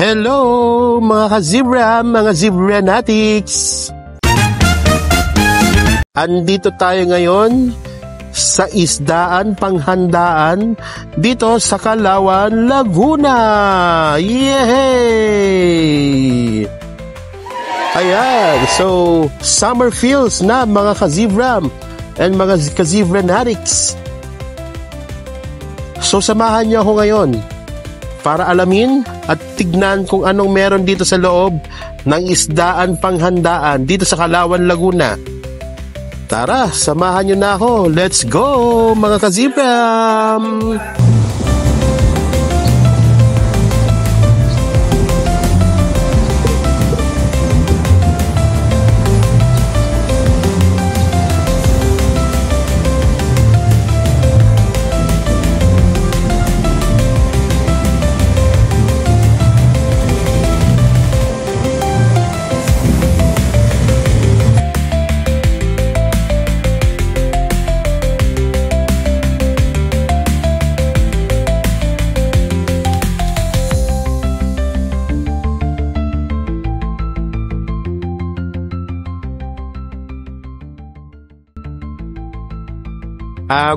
Hello mga ka-zebra, mga zebranatics! Andito tayo ngayon sa isdaan panghandaan dito sa Calauan, Laguna! Yehey! Ayan, so summer feels na mga ka-zebra and mga ka-zebranatics. So samahan niyo ako ngayon para alamin at tignan kung anong meron dito sa loob ng isdaan panghandaan dito sa Calauan, Laguna. Tara, samahan nyo na ako. Let's go, mga ka-zebra!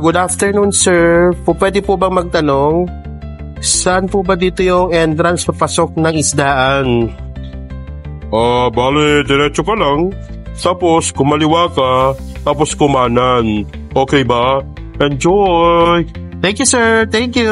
Good afternoon, sir. Pwede po bang magtanong, saan po ba dito yung entrance papasok ng isdaan? Bale, diretso ka lang. Tapos, kumaliwa ka. Tapos, kumanan. Okay ba? Enjoy! Thank you, sir. Thank you.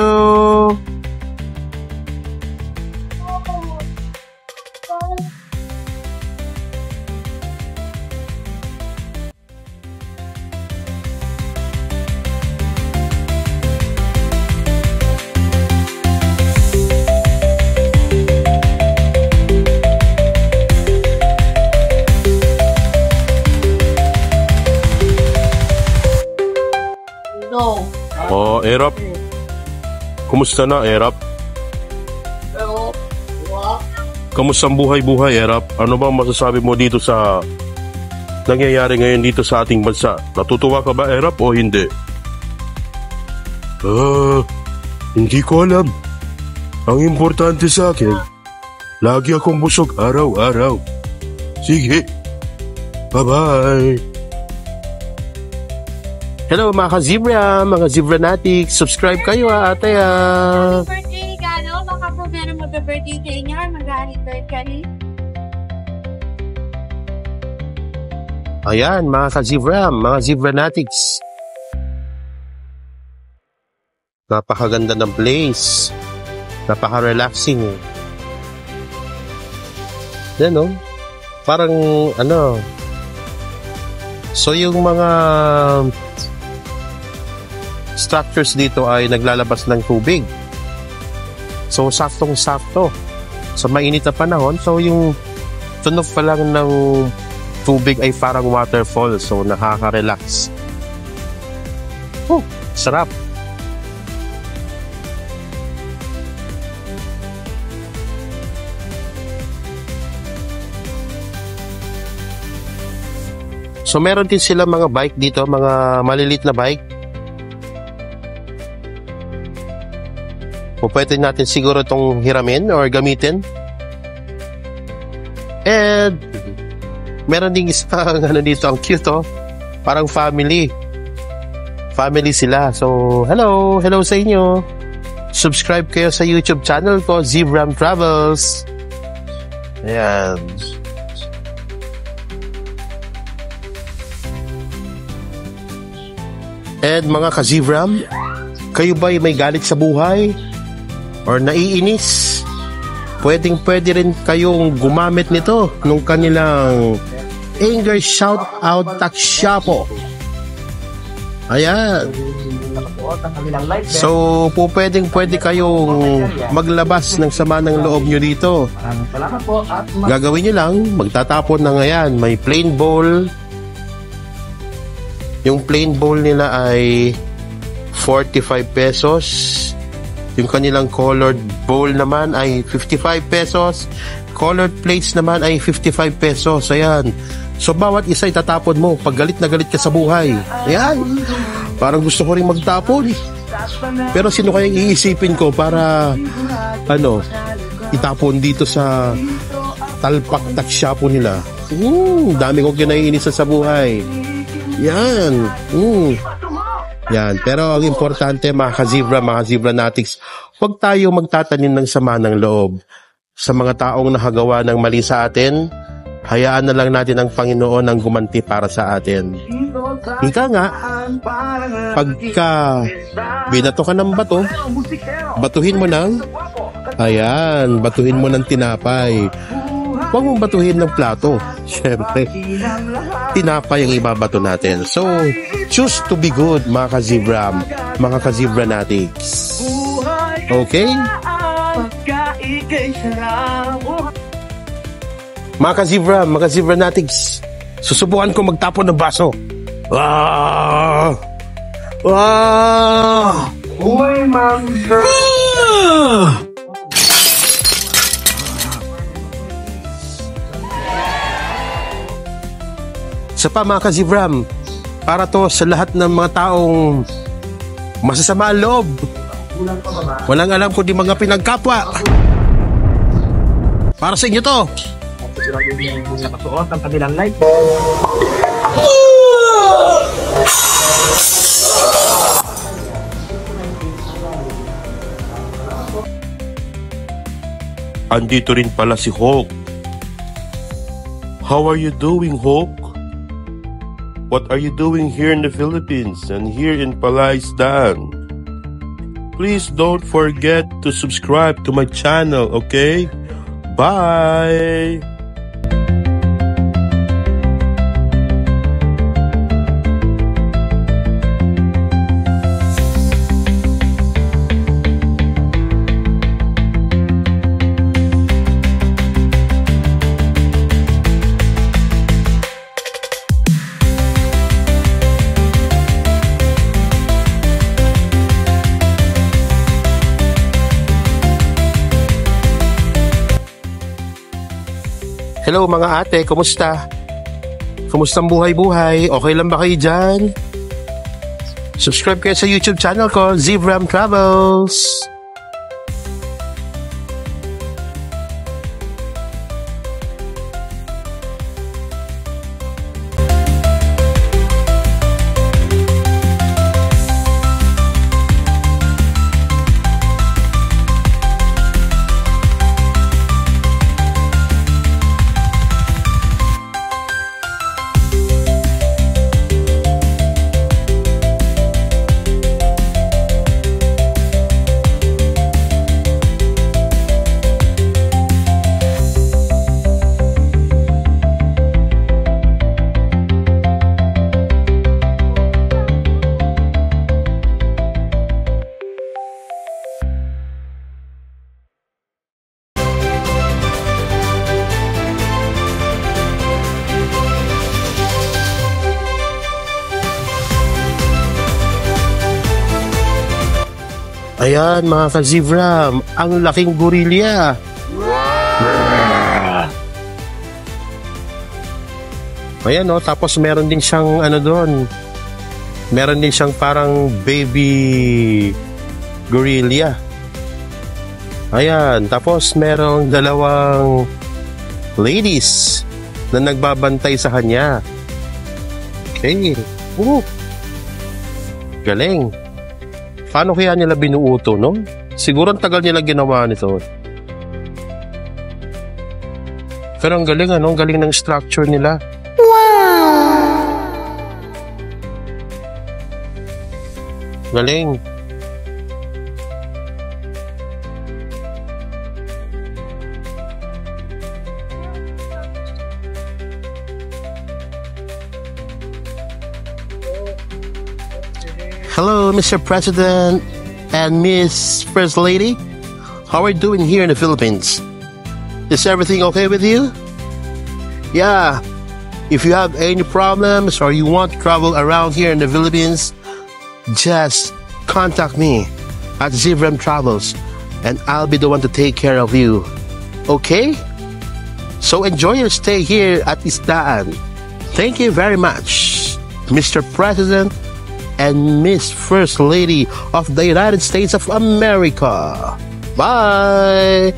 Erap. Kumusta na, Erap? Kamusta ang buhay-buhay, Erap? Ano bang masasabi mo dito sa nangyayari ngayon dito sa ating bansa? Natutuwa ka ba, Erap, o hindi? Hindi ko alam. Ang importante sa akin, lagi akong busog araw-araw. Sige. Bye-bye. Hello mga ka-zebra, mga zebranatics. Subscribe kayo ate. Happy birthday, Gano. Baka po meron mag-birthday sa inyo or mag-anniversary. Ayan mga ka-zebra, mga zebranatics. Napakaganda ng place. Napaka-relaxing. Yan o. Parang ano. So yung mga structures dito ay naglalabas ng tubig. So, saktong-sakto. Sa mainit na panahon, so yung tunog pa lang ng tubig ay parang waterfall. So, nakaka-relax. Sarap. So, meron din sila mga bike dito, mga malilit na bike. O pwede natin siguro itong hiramin or gamitin. And meron din isang ano dito, ang cute oh. Parang family. Family sila. So, hello sa inyo. Subscribe kayo sa YouTube channel ko, Zebram Travels. Ayan. And mga ka-Zebram, kayo ba'y may galit sa buhay? Or naiinis? Pwedeng-pwede rin kayong gumamit nito nung kanilang Anger Shoutout Taksyapo. Ayan. So, pwedeng-pwede kayong maglabas ng sama ng loob nyo dito. Gagawin nyo lang, magtatapon na ngayon. May plain bowl. Yung plain bowl nila ay 45 pesos. Yung kanilang colored bowl naman ay 55 pesos. Colored plates naman ay 55 pesos. Ayan. So, bawat isa itatapon mo pag galit na galit ka sa buhay. Ayan. Parang gusto ko rin magtapon. Pero sino kayang iisipin ko para itapon dito sa talpak taksyapo nila. Dami kong kinaiinisan sa buhay. Yan. Yan. Pero ang importante mga ka-zebra natics, huwag tayo magtatanim ng sama ng loob sa mga taong nakagawa ng mali sa atin. Hayaan na lang natin ang Panginoon ang gumanti para sa atin. Ika nga, pagka binato ka ng bato, batuhin mo batuhin mo ng tinapay. Huwag mong batuhin ng plato. Siyempre, tinapay ang ibabato natin. So, choose to be good, mga ka-zebra natics. Okay? Mga ka-zebra natics, susubukan ko magtapon ng baso. Sa pa mga ka-zebram, para to sa lahat ng mga taong masasama ang loob. Walang alam kundi mga pinagkapwa. Para sa inyo to. Nakasuot ang kanilang light. Andito rin pala si Hulk. How are you doing, Hulk? What are you doing here in the Philippines and here in Palaisdaan? Please don't forget to subscribe to my channel, okay? Bye! Hello mga ate, kumusta? Kumusta ang buhay-buhay? Okay lang ba kayo dyan? Subscribe kayo sa YouTube channel ko, Zebram Travels. Ayan mga ka-zebram, ang laking gorilya. Ayan tapos meron din siyang doon. Meron din siyang parang baby gorilla. Ayan, tapos merong dalawang ladies na nagbabantay sa kanya. Okay. Galing. Paano kaya nila binuuto, no? Siguro ang tagal nila ginawa nito. Pero ang galing, ang galing ng structure nila. Wow! Galing. Hello, Mr. President and Miss First Lady. How are you doing here in the Philippines? Is everything okay with you? Yeah. If you have any problems or you want to travel around here in the Philippines, just contact me at Zebram Travels and I'll be the one to take care of you. Okay? So enjoy your stay here at Isdaan. Thank you very much, Mr. President and Miss First Lady of the United States of America. Bye!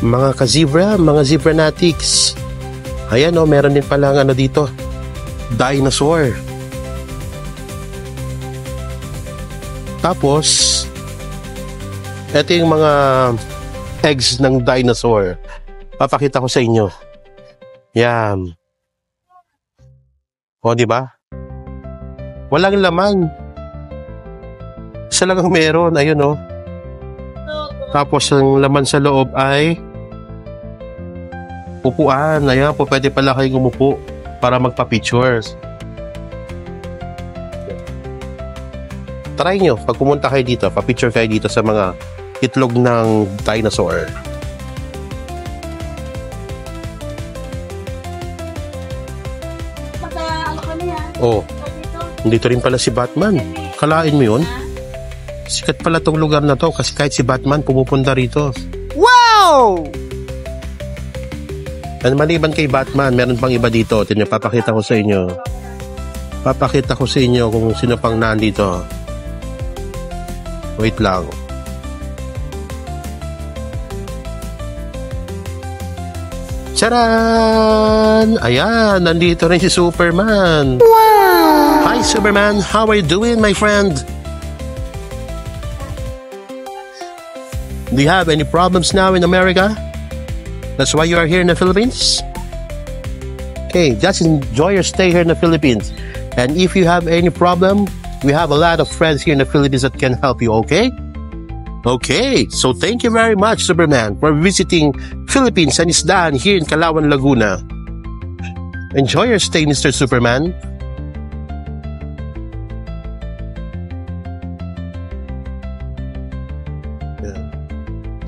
Mga ka-zebra, mga zebranatics. Ayan o, meron din palang ano dito, dinosaur. Tapos, ito yung mga eggs ng dinosaur. Papakita ko sa inyo. Yan. O, di ba? Walang laman. Isa lang ang meron. Ayun o. Tapos, ang laman sa loob ay upuan. Ayan po, pwede pala kayong umupo para magpa-pictures. Try nyo, pag pumunta kayo dito, pa-picture kayo dito sa mga itlog ng dinosaur. Oh, dito rin pala si Batman. Kalain mo yun? Sikat pala tong lugar na to kasi kahit si Batman pumupunta rito. Wow! And maliban kay Batman, meron pang iba dito. Papakita ko sa inyo. Papakita ko sa inyo kung sino pang nandito. Wait lang. Charan! Ayan, nandito rin si Superman. Wow! Hi Superman, how are you doing, my friend? Do you have any problems now in America? That's why you are here in the Philippines? Okay, just enjoy your stay here in the Philippines. And if you have any problem, we have a lot of friends here in the Philippines that can help you, okay? Okay, so thank you very much, Superman, for visiting Philippines and Isdaan here in Calauan, Laguna. Enjoy your stay, Mr. Superman.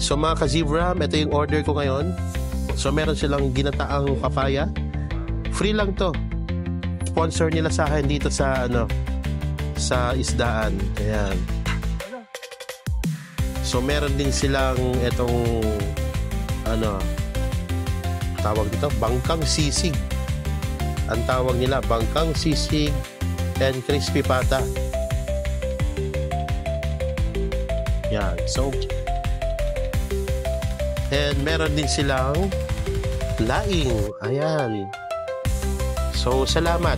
So mga ka-zebra, ito yung order ko ngayon. So meron silang ginataang papaya. Free lang to. Sponsor nila sa akin dito sa sa Isdaan. Ayan. So meron din silang itong tawag dito, bangkang sisig. Ang tawag nila, bangkang sisig and crispy pata. Yan. So and meron din silang laing. Ayan. So salamat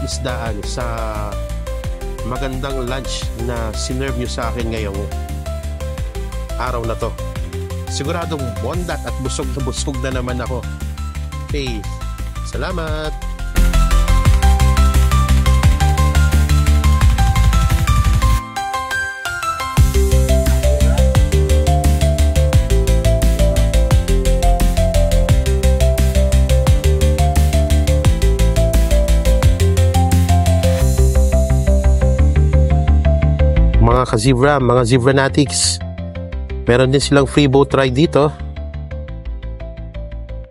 Isdaan sa magandang lunch na sinerve nyo sa akin ngayong araw na to. Siguradong bondat at busog na naman ako. Okay, salamat. Mga ka-zebra, mga zebranatics, meron din silang free boat ride dito.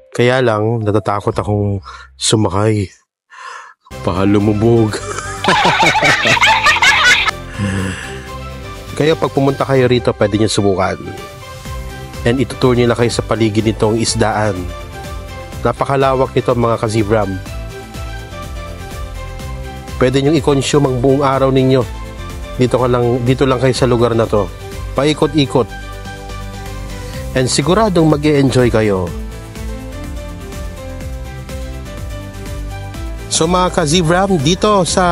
Kaya lang, natatakot akong sumakay. Baka lumubog. Kaya pag pumunta kayo rito, pwede nyo subukan. And itutour nila kayo sa paligid nitong Isdaan. Napakalawak nito mga ka-zebra. Pwede nyo i-consume ang buong araw ninyo. Dito lang kayo sa lugar na to. Paikot-ikot. And siguradong mag-e-enjoy kayo. So mga ka-zebra, dito sa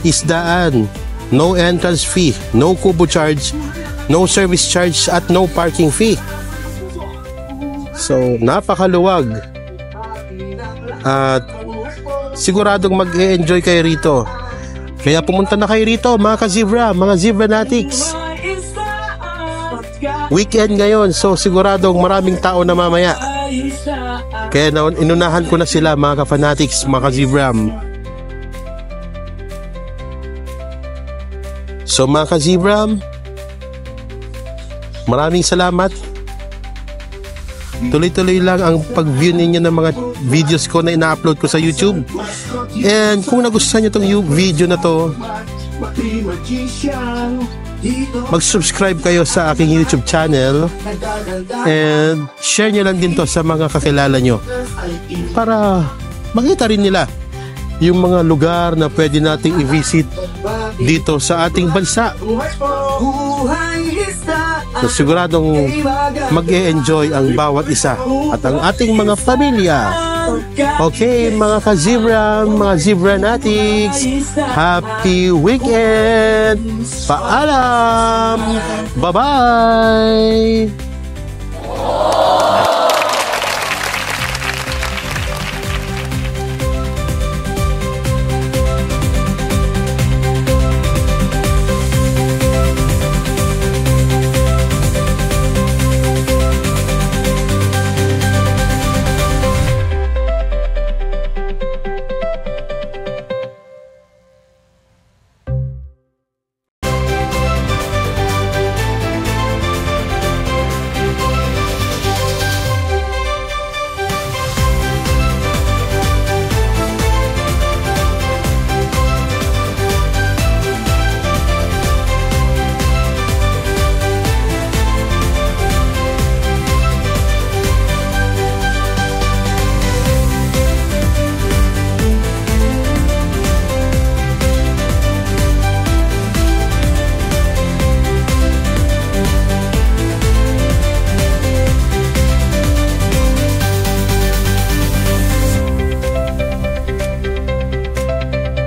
Isdaan, no entrance fee, no kubo charge, no service charge, at no parking fee. So napakaluwag. At siguradong mag-e-enjoy kayo rito. Kaya pumunta na kayo rito mga ka-zebra, mga zebranatics. Weekend ngayon, so siguradong maraming tao na mamaya. Kaya inunahan ko na sila mga ka-fanatics, mga ka-zebra. So mga ka-zebra, maraming salamat. Tuloy-tuloy lang ang pag-view ninyo ng mga videos ko na ina-upload ko sa YouTube. And kung nagustuhan nyo itong video na to, mag-subscribe kayo sa aking YouTube channel and share nyo lang din to sa mga kakilala nyo para makita rin nila yung mga lugar na pwede nating i-visit dito sa ating bansa. So, siguradong mag-e-enjoy ang bawat isa at ang ating mga pamilya. Okay, mga ka-zebra, mga zebranatics, happy weekend! Paalam! Bye-bye!